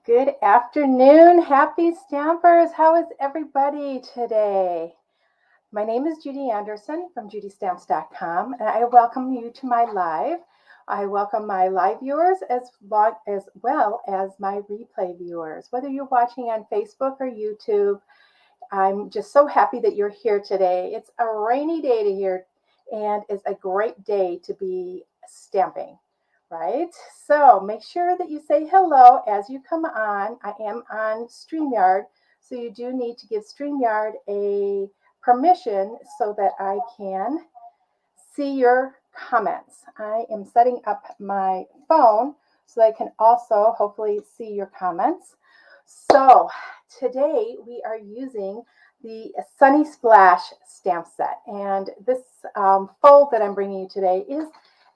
Good afternoon, happy stampers. How is everybody today? My name is Judi Anderson from judistamps.com, and I welcome you to my live. I welcome my live viewers as well as my replay viewers. Whether you're watching on Facebook or YouTube, I'm just so happy that you're here today. It's a rainy day to here, and it's a great day to be stamping, right? So make sure that you say hello as you come on. I am on StreamYard, so you do need to give StreamYard a permission so that I can see your comments. I am setting up my phone so I can also hopefully see your comments. So today we are using the Sunny Splash stamp set, and this fold that I'm bringing you today is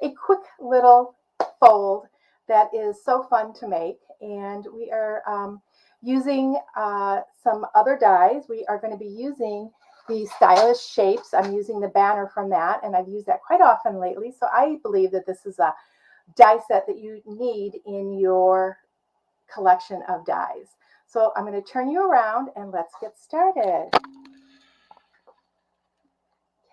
a quick little fold that is so fun to make, and we are using some other dies. We are going to be using the stylish shapes. I'm using the banner from that, and I've used that quite often lately, so I believe that this is a die set that you need in your collection of dies. So I'm going to turn you around and let's get started.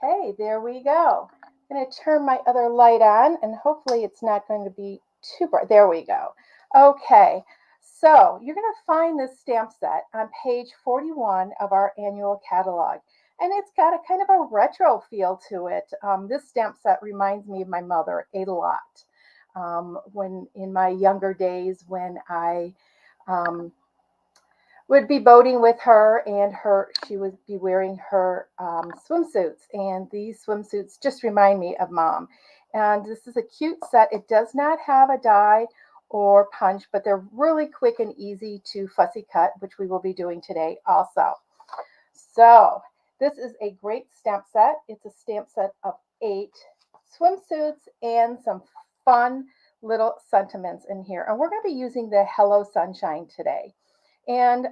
Okay, there we go. I'm going to turn my other light on, and hopefully it's not going to be too bright. There we go. Okay, so you're going to find this stamp set on page 41 of our annual catalog. And it's got a kind of a retro feel to it. This stamp set reminds me of my mother a lot. When in my younger days, when I would be boating with her, and she would be wearing her swimsuits, and these swimsuits just remind me of mom. And this is a cute set. It does not have a die or punch, but they're really quick and easy to fussy cut, which we will be doing today also. So this is a great stamp set. It's a stamp set of 8 swimsuits and some fun little sentiments in here. And we're going to be using the Hello Sunshine today. And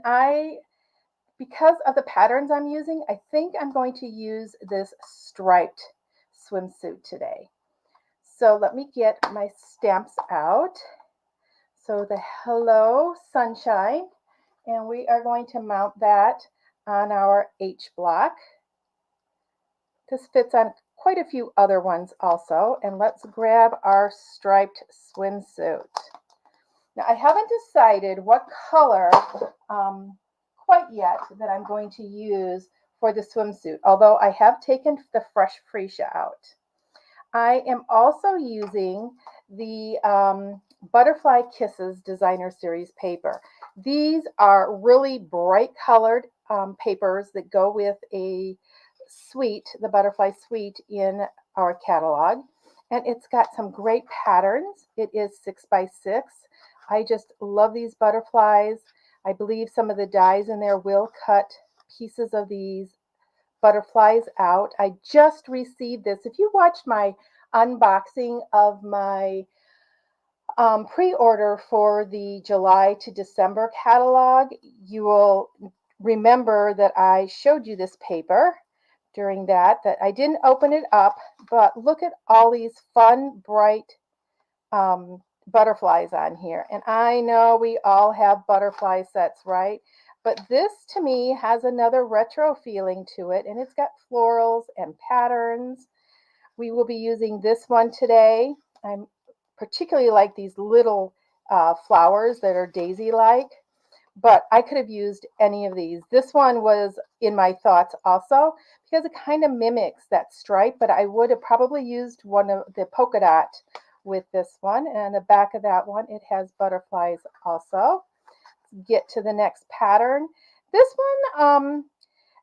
because of the patterns I'm using, I think I'm going to use this striped swimsuit today. So let me get my stamps out. So the Hello Sunshine, and we are going to mount that on our H block. This fits on quite a few other ones also. And let's grab our striped swimsuit. Now, I haven't decided what color quite yet that I'm going to use for the swimsuit, although I have taken the fresh freesia out. I am also using the Butterfly Kisses Designer Series paper. These are really bright colored papers that go with a suite, the Butterfly Suite in our catalog. And it's got some great patterns. It is 6x6. I just love these butterflies. I believe some of the dies in there will cut pieces of these butterflies out. I just received this. If you watched my unboxing of my pre-order for the July to December catalog, you will remember that I showed you this paper during that I didn't open it up, but look at all these fun, bright butterflies on here. And I know we all have butterfly sets, right? But this to me has another retro feeling to it, and it's got florals and patterns. We will be using this one today. I particularly like these little flowers that are daisy-like, but I could have used any of these. This one was in my thoughts also because it kind of mimics that stripe, but I would have probably used one of the polka dot with this one. And on the back of that one, it has butterflies also. Get to the next pattern. This one,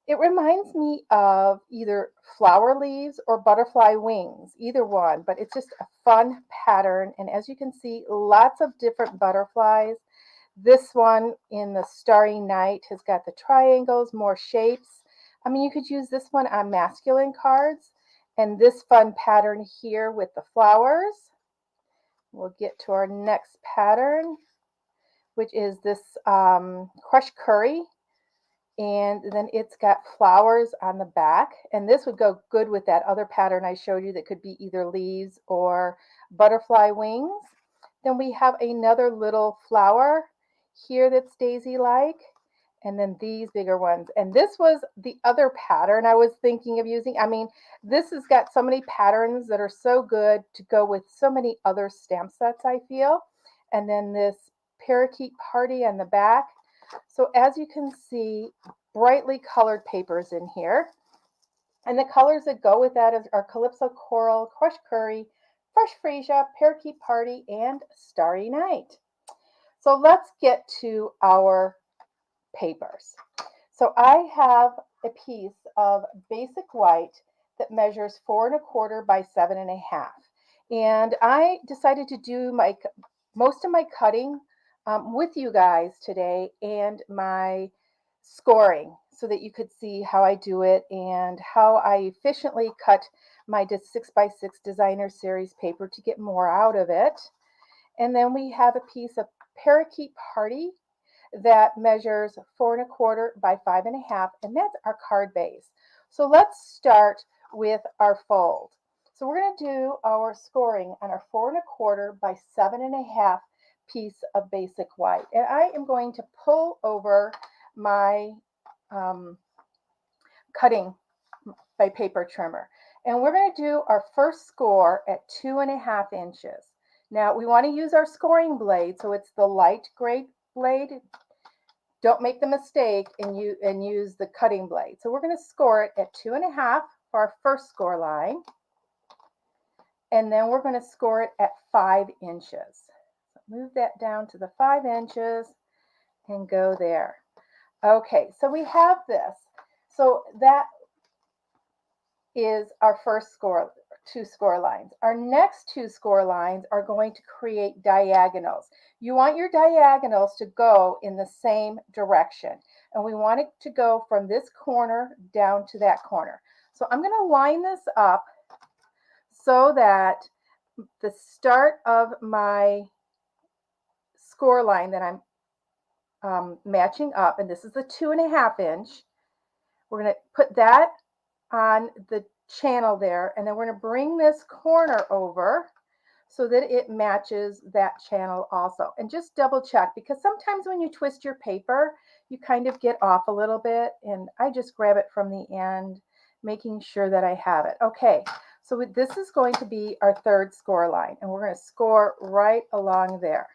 it reminds me of either flower leaves or butterfly wings, either one, but it's just a fun pattern. And as you can see, lots of different butterflies. This one in the Starry Night has got the triangles, more shapes. I mean, you could use this one on masculine cards, and this fun pattern here with the flowers. We'll get to our next pattern, which is this crushed curry. And then it's got flowers on the back. And this would go good with that other pattern I showed you that could be either leaves or butterfly wings. Then we have another little flower here that's daisy-like, and then these bigger ones. And this was the other pattern I was thinking of using. I mean, this has got so many patterns that are so good to go with so many other stamp sets, I feel. And then this parakeet party on the back. So as you can see, brightly colored papers in here. And the colors that go with that are Calypso Coral, Crushed Curry, Fresh Freesia, Parakeet Party, and Starry Night. So let's get to our papers. So I have a piece of basic white that measures 4¼ by 7½. And I decided to do most of my cutting with you guys today and my scoring so that you could see how I do it and how I efficiently cut my 6x6 designer series paper to get more out of it. And then we have a piece of Parakeet Party that measures 4¼ by 5½, and that's our card base. So let's start with our fold. So we're going to do our scoring on our 4¼ by 7½ piece of basic white. And I am going to pull over my cutting by paper trimmer. And we're going to do our first score at 2½ inches. Now we want to use our scoring blade, so it's the light gray blade. Don't make the mistake and use the cutting blade. So we're going to score it at 2½ for our first score line. And then we're going to score it at 5 inches. So move that down to the 5 inches and go there. Okay, so we have this. So that is our first two score lines. Our next two score lines are going to create diagonals. You want your diagonals to go in the same direction. And we want it to go from this corner down to that corner. So I'm going to line this up so that the start of my score line that I'm matching up, and this is the 2½ inch, we're going to put that on the channel there, and then we're going to bring this corner over so that it matches that channel also. And just double check, because sometimes when you twist your paper, you kind of get off a little bit, and I just grab it from the end, making sure that I have it. Okay, so this is going to be our third score line, and we're going to score right along there.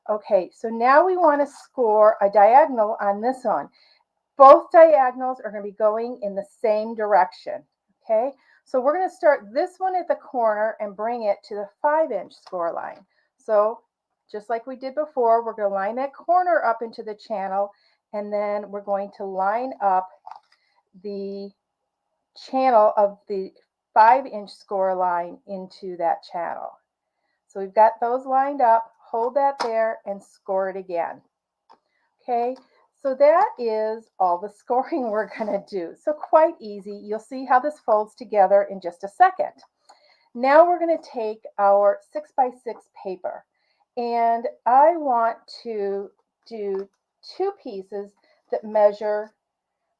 Okay, so now we want to score a diagonal on this one. Both diagonals are going to be going in the same direction. Okay, so we're going to start this one at the corner and bring it to the 5-inch score line. So just like we did before, we're going to line that corner up into the channel, and then we're going to line up the channel of the 5-inch score line into that channel. So we've got those lined up, hold that there and score it again. Okay, so that is all the scoring we're going to do. So quite easy. You'll see how this folds together in just a second. Now we're going to take our 6x6 paper, and I want to do two pieces that measure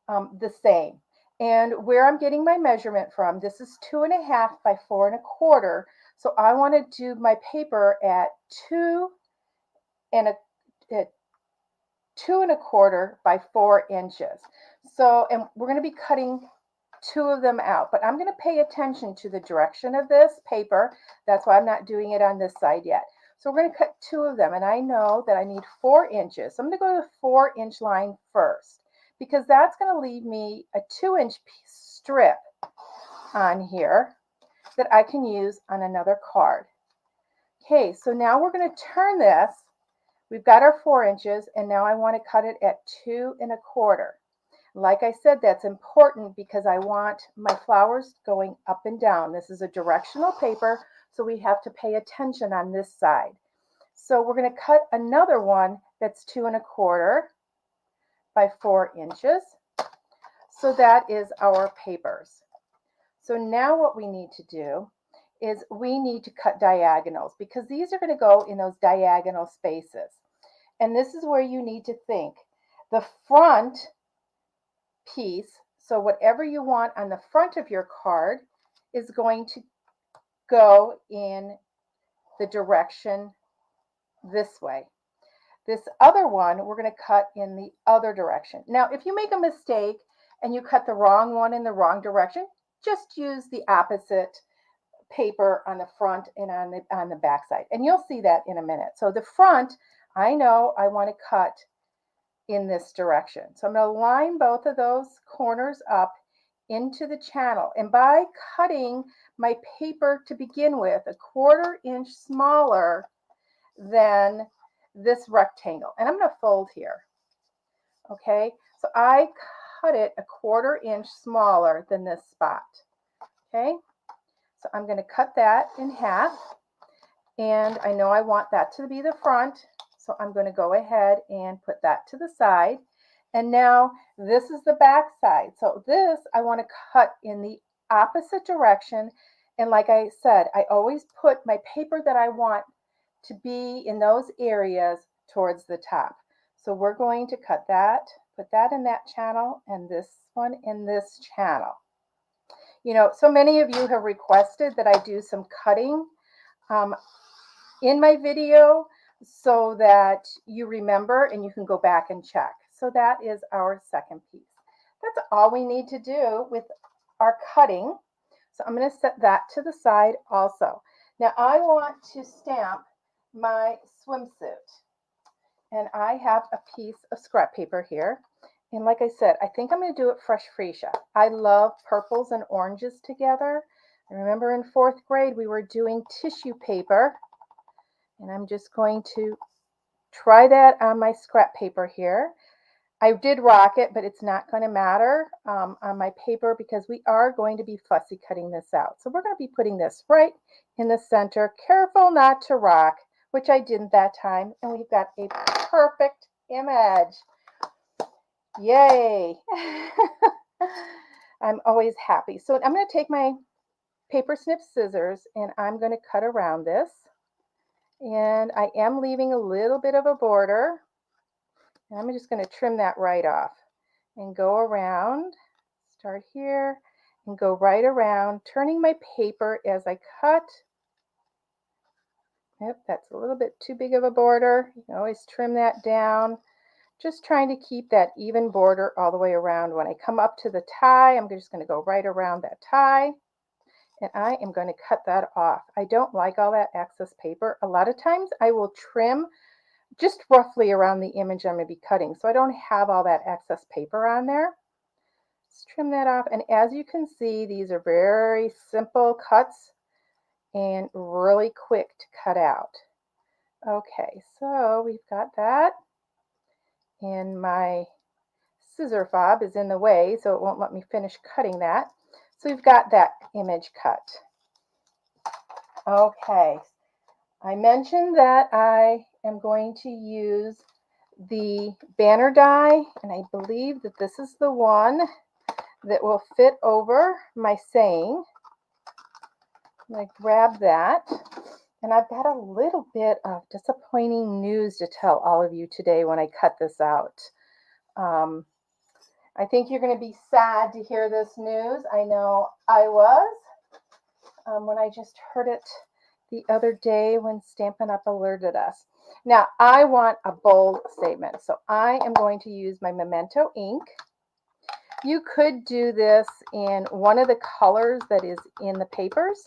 the same. And where I'm getting my measurement from, this is 2½ by 4¼ So I want to do my paper at 2¼ by 4 inches. So, and we're going to be cutting two of them out, but I'm going to pay attention to the direction of this paper. That's why I'm not doing it on this side yet. So we're going to cut two of them, and I know that I need 4 inches. So I'm going to go to the 4-inch line first, because that's going to leave me a 2-inch strip on here that I can use on another card. Okay, so now we're going to turn this. We've got our 4 inches, and now I want to cut it at 2¼ Like I said, that's important because I want my flowers going up and down. This is a directional paper, so we have to pay attention on this side. So we're going to cut another one that's 2¼ by 4 inches. So that is our papers. So now what we need to do is we need to cut diagonals, because these are going to go in those diagonal spaces. And this is where you need to think. The front piece, so whatever you want on the front of your card, is going to go in the direction this way. This other one, we're going to cut in the other direction. Now, if you make a mistake and you cut the wrong one in the wrong direction, just use the opposite paper on the front and on the back side. And you'll see that in a minute. So the front, I know I want to cut in this direction. So I'm going to line both of those corners up into the channel. And by cutting my paper to begin with, 1/4 inch smaller than this rectangle. And I'm going to fold here. Okay, so I cut it 1/4 inch smaller than this spot. Okay, so I'm going to cut that in half. And I know I want that to be the front. So I'm going to go ahead and put that to the side. And now this is the back side. So this I want to cut in the opposite direction. And like I said, I always put my paper that I want to be in those areas towards the top. So we're going to cut that, put that in that channel, and this one in this channel. You know, so many of you have requested that I do some cutting in my video so that you remember and you can go back and check. So that is our second piece. That's all we need to do with our cutting. So I'm going to set that to the side also. Now I want to stamp my swimsuit. And I have a piece of scrap paper here. And like I said, I think I'm going to do it fresh freesia. I love purples and oranges together. I remember in 4th grade we were doing tissue paper. And I'm just going to try that on my scrap paper here. I did rock it, but it's not going to matter on my paper because we are going to be fussy cutting this out. So we're going to be putting this right in the center. Careful not to rock, which I didn't that time. And we've got a perfect image. Yay. I'm always happy. So I'm going to take my paper snip scissors and I'm going to cut around this. And I am leaving a little bit of a border. And I'm just going to trim that right off and go around, start here and go right around, turning my paper as I cut. Yep, that's a little bit too big of a border. You can always trim that down. Just trying to keep that even border all the way around. When I come up to the tie, I'm just going to go right around that tie. And I am going to cut that off. I don't like all that excess paper. A lot of times I will trim just roughly around the image I'm going to be cutting, so I don't have all that excess paper on there. Just trim that off. And as you can see, these are very simple cuts and really quick to cut out. Okay, so we've got that. And my scissor fob is in the way, so it won't let me finish cutting that. So we've got that image cut. Okay, I mentioned that I am going to use the banner die, and I believe that this is the one that will fit over my saying. I'm going to grab that, and I've got a little bit of disappointing news to tell all of you today when I cut this out. I think you're going to be sad to hear this news. I know I was when I just heard it the other day when Stampin' Up! Alerted us. Now, I want a bold statement, so I am going to use my Memento ink. You could do this in one of the colors that is in the papers.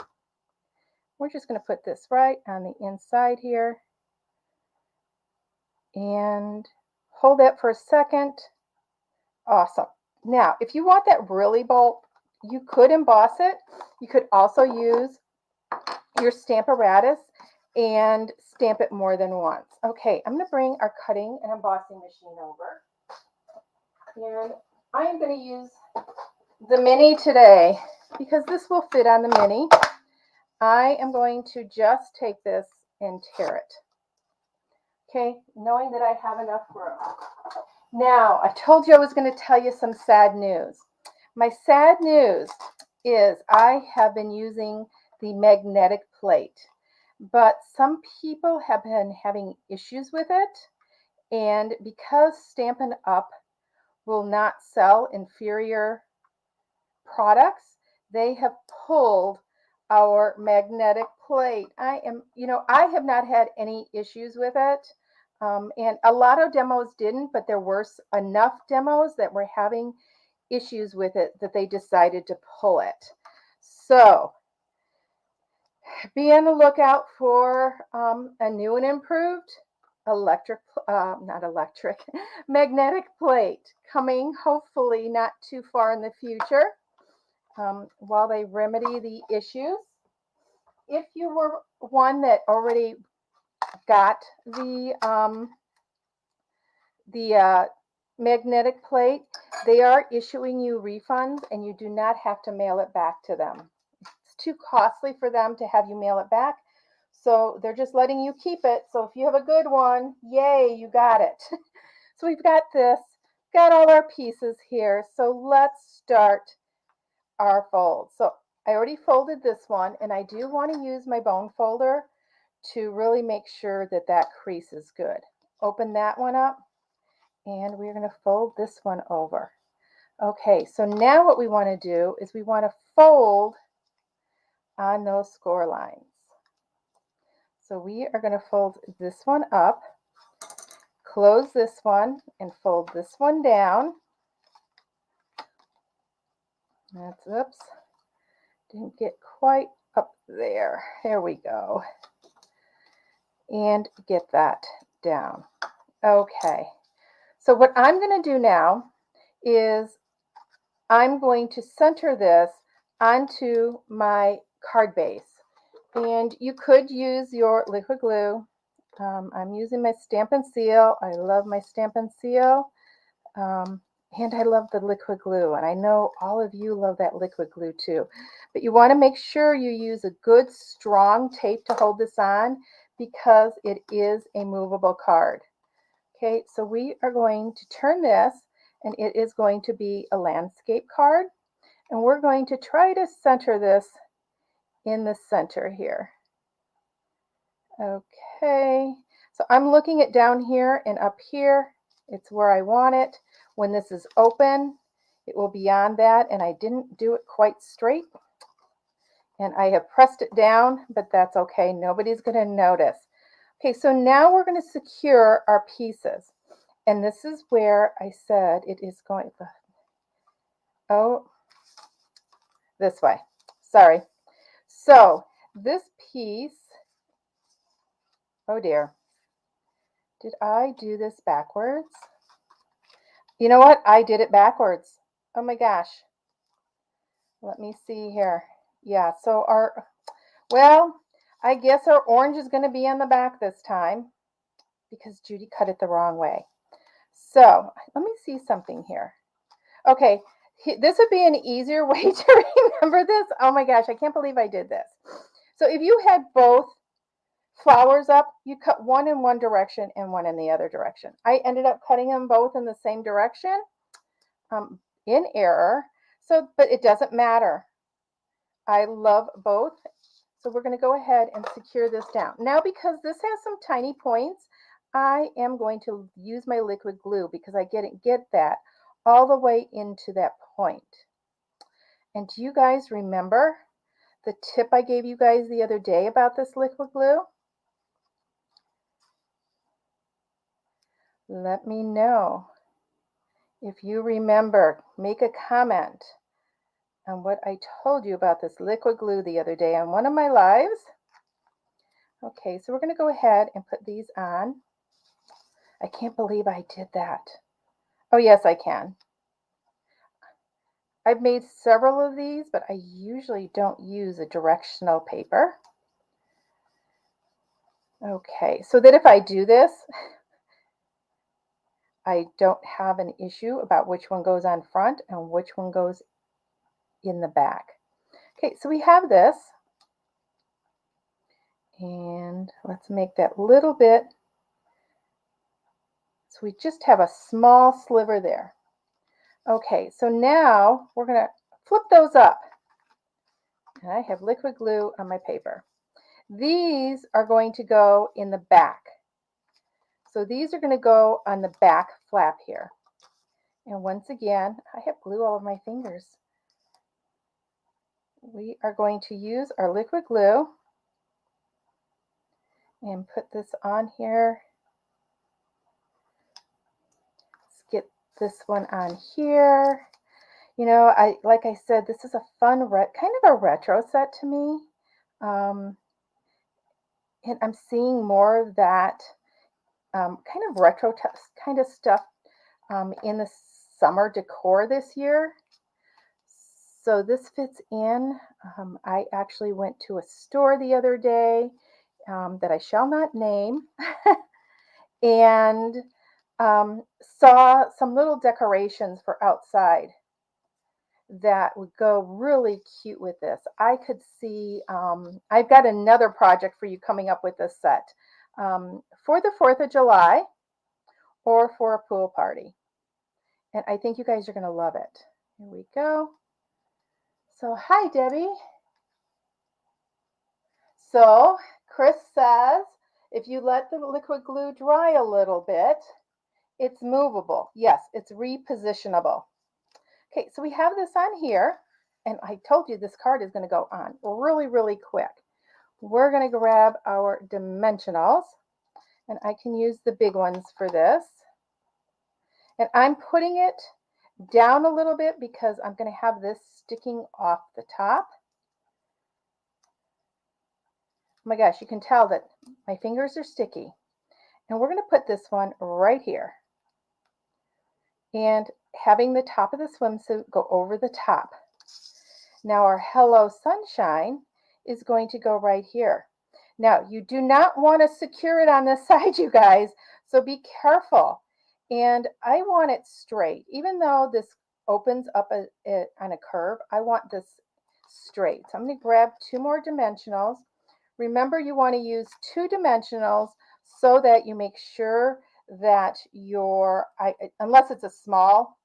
We're just going to put this right on the inside here and hold that for a second. Awesome. Now, if you want that really bold, you could emboss it. You could also use your Stamparatus and stamp it more than once. Okay, I'm going to bring our cutting and embossing machine over. And I am going to use the mini today because this will fit on the mini. I am going to just take this and tear it. Okay, knowing that I have enough room. Now, I told you I was going to tell you some sad news. My sad news is I have been using the magnetic plate, but some people have been having issues with it, and because Stampin' Up! Will not sell inferior products, they have pulled our magnetic plate. I have not had any issues with it. And a lot of demos didn't, but there were enough demos that were having issues with it that they decided to pull it. So be on the lookout for a new and improved not electric, magnetic plate coming hopefully not too far in the future while they remedy the issues. If you were one that already got the magnetic plate, they are issuing you refunds and you do not have to mail it back to them. It's too costly for them to have you mail it back. So they're just letting you keep it. So if you have a good one, yay, you got it. So we've got this, got all our pieces here. So let's start our fold. So I already folded this one, and I do want to use my bone folder to really make sure that that crease is good. Open that one up, and we're going to fold this one over. Okay, so now what we want to do is we want to fold on those score lines. So we are going to fold this one up, close this one, and fold this one down. That's, oops, didn't get quite up there. There we go. And get that down. Okay, so what I'm going to do now is I'm going to center this onto my card base. And you could use your liquid glue. I'm using my Stamp and Seal. I love my Stamp and Seal. And I love the liquid glue. And I know all of you love that liquid glue too. But you want to make sure you use a good strong tape to hold this on because it is a movable card. Okay, so we are going to turn this and it is going to be a landscape card. And we're going to try to center this in the center here. Okay, so I'm looking at down here and up here. It's where I want it. When this is open, it will be on that, and I didn't do it quite straight. And I have pressed it down, but that's okay. Nobody's going to notice. Okay, so now we're going to secure our pieces. And this is where I said it is going to, oh, this way. Sorry. So this piece, oh dear. Did I do this backwards? You know what? I did it backwards. Oh my gosh. Let me see here. Yeah, so well, I guess our orange is going to be on the back this time because Judy cut it the wrong way. So let me see something here. Okay, this would be an easier way to remember this. Oh my gosh, I can't believe I did this. So if you had both flowers up, you cut one in one direction and one in the other direction. I ended up cutting them both in the same direction in error. So, but it doesn't matter. I love both. So we're going to go ahead and secure this down. Now, because this has some tiny points, I am going to use my liquid glue because I get that all the way into that point. And do you guys remember the tip I gave you guys the other day about this liquid glue? Let me know if you remember. Make a comment on what I told you about this liquid glue the other day on one of my lives. Okay, so we're going to go ahead and put these on. I can't believe I did that. Oh, yes, I can. I've made several of these, but I usually don't use a directional paper. Okay, so that if I do this, I don't have an issue about which one goes on front and which one goes in the back. Okay, so we have this. And let's make that little bit. So we just have a small sliver there. Okay, so now we're going to flip those up. And I have liquid glue on my paper. These are going to go in the back. So these are going to go on the back flap here. And once again, I have glue all over my fingers. We are going to use our liquid glue and put this on here this one on here. You know, like I said, this is a fun, kind of a retro set to me. Um, and I'm seeing more of that kind of retro kind of stuff in the summer decor this year. So this fits in. I actually went to a store the other day that I shall not name and saw some little decorations for outside that would go really cute with this. I could see, I've got another project for you coming up with this set for the 4th of July or for a pool party. And I think you guys are going to love it. Here we go. So, hi, Debbie. So, Chris says, if you let the liquid glue dry a little bit, it's movable. Yes, it's repositionable. Okay, so we have this on here, and I told you this card is going to go on really, really quick. We're going to grab our dimensionals, and I can use the big ones for this. And I'm putting it down a little bit because I'm going to have this sticking off the top. Oh my gosh, you can tell that my fingers are sticky. And we're going to put this one right here. And having the top of the swimsuit go over the top. Now our Hello Sunshine is going to go right here. Now you do not want to secure it on this side, you guys, so be careful. And I want it straight. Even though this opens up on a curve, I want this straight. So I'm going to grab 2 more dimensionals. Remember, you want to use 2 dimensionals so that you make sure that unless it's a small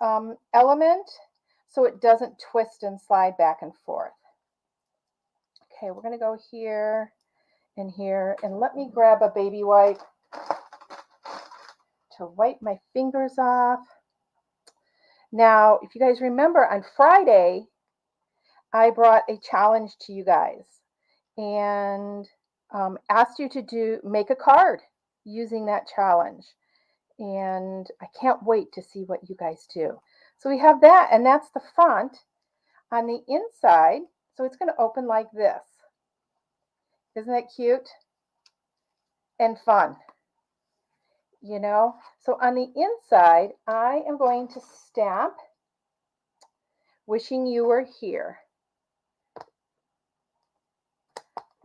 element, so it doesn't twist and slide back and forth. Okay, we're going to go here and here, and let me grab a baby wipe to wipe my fingers off. Now, if you guys remember, on Friday, I brought a challenge to you guys and asked you to make a card using that challenge. And I can't wait to see what you guys do. So we have that, and that's the front. On the inside, so it's going to open like this. Isn't that cute and fun? You know, so on the inside, I am going to stamp "Wishing You Were Here."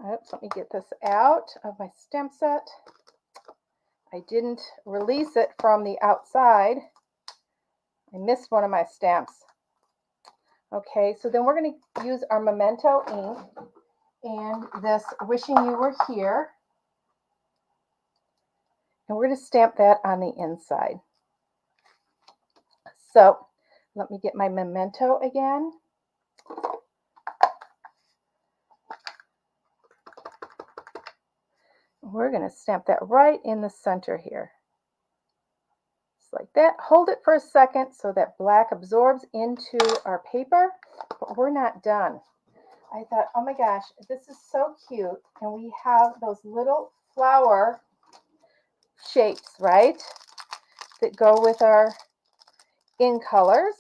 Oops, let me get this out of my stamp set. I didn't release it from the outside. I missed one of my stamps. Okay, so then we're going to use our Memento ink and this "Wishing You Were Here." And we're going to stamp that on the inside. So let me get my Memento again. We're going to stamp that right in the center here. Just like that. Hold it for a second so that black absorbs into our paper, but we're not done. I thought, oh my gosh, this is so cute. And we have those little flower shapes, right, that go with our in colors.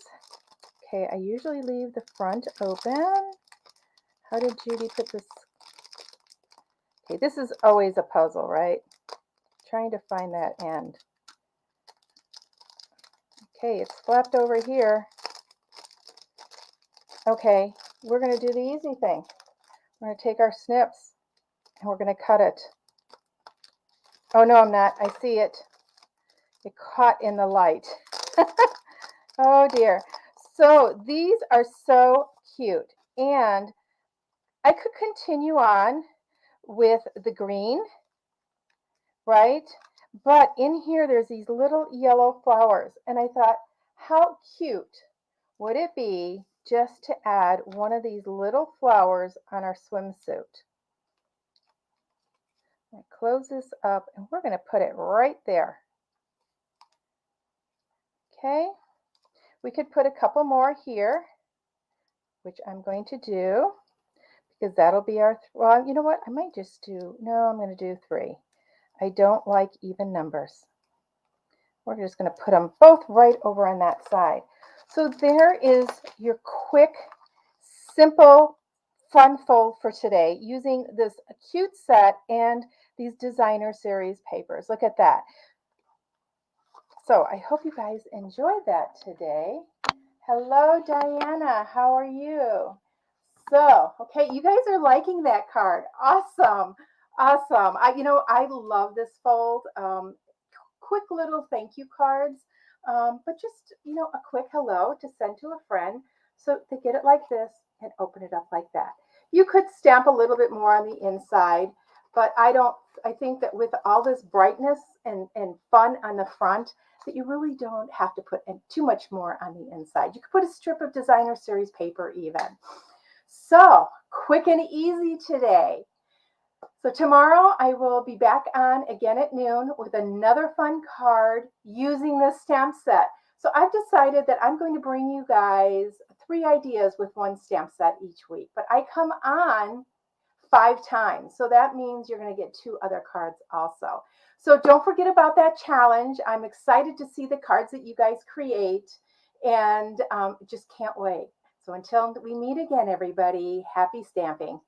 Okay, I usually leave the front open. How did Judy put this? Okay, this is always a puzzle, right? Trying to find that end. Okay, it's flapped over here. Okay, we're going to do the easy thing. We're going to take our snips and we're going to cut it. Oh, no, I'm not. I see it. It caught in the light. Oh, dear. So these are so cute. And I could continue on with the green, right? But in here, there's these little yellow flowers. And I thought, how cute would it be just to add one of these little flowers on our swimsuit? I close this up and we're going to put it right there. Okay, we could put a couple more here, which I'm going to do because that'll be our, well, you know what? I might just do, no, I'm going to do 3. I don't like even numbers. We're just going to put them both right over on that side. So there is your quick, simple, fun fold for today using this cute set and these designer series papers. Look at that. So I hope you guys enjoyed that today. Hello, Diana. How are you? So, okay, you guys are liking that card. Awesome. Awesome. I love this fold. Quick little thank you cards, but just, a quick hello to send to a friend. So they get it like this and open it up like that. You could stamp a little bit more on the inside, but I think that with all this brightness and fun on the front, that you really don't have to put too much more on the inside. You could put a strip of designer series paper even. So quick and easy today. So tomorrow I will be back on again at noon with another fun card using this stamp set. So I've decided that I'm going to bring you guys 3 ideas with one stamp set each week, but I come on 5 times. So that means you're going to get 2 other cards also. So don't forget about that challenge. I'm excited to see the cards that you guys create and just can't wait. So until we meet again, everybody, happy stamping.